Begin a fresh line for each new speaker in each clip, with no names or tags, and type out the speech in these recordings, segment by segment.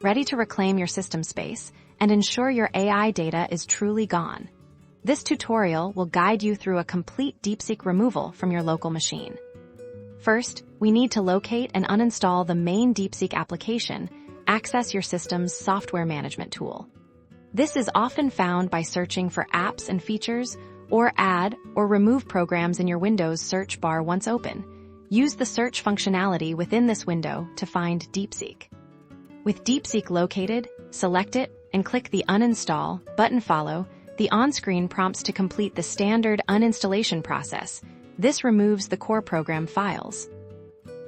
ready to reclaim your system space and ensure your AI data is truly gone. This tutorial will guide you through a complete Deepseek removal from your local machine. First, we need to locate and uninstall the main Deepseek application, access your system's software management tool. This is often found by searching for apps and features, or add or remove programs in your Windows search bar once open. Use the search functionality within this window to find Deepseek. With Deepseek located, select it and click the Uninstall button. Follow the on-screen prompts to complete the standard uninstallation process. This removes the core program files.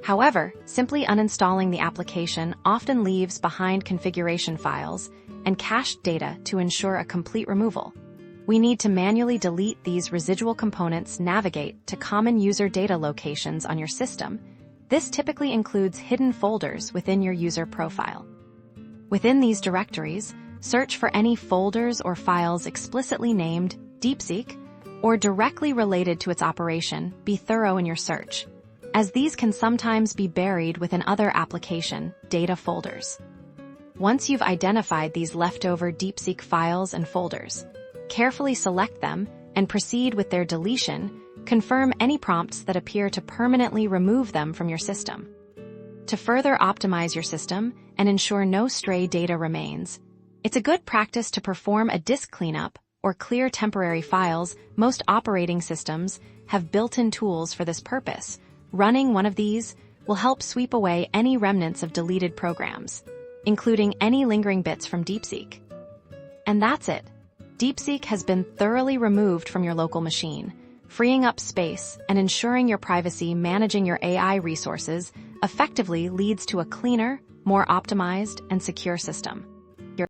However, simply uninstalling the application often leaves behind configuration files and cached data to ensure a complete removal. We need to manually delete these residual components. Navigate to common user data locations on your system. This typically includes hidden folders within your user profile. Within these directories, search for any folders or files explicitly named Deepseek or directly related to its operation. Be thorough in your search, as these can sometimes be buried within other application data folders. Once you've identified these leftover Deepseek files and folders, carefully select them and proceed with their deletion. Confirm any prompts that appear to permanently remove them from your system. To further optimize your system and ensure no stray data remains, it's a good practice to perform a disk cleanup or clear temporary files. Most operating systems have built-in tools for this purpose. Running one of these will help sweep away any remnants of deleted programs, including any lingering bits from Deepseek. And that's it. Deepseek has been thoroughly removed from your local machine, freeing up space and ensuring your privacy. Managing your AI resources effectively leads to a cleaner, more optimized, and secure system.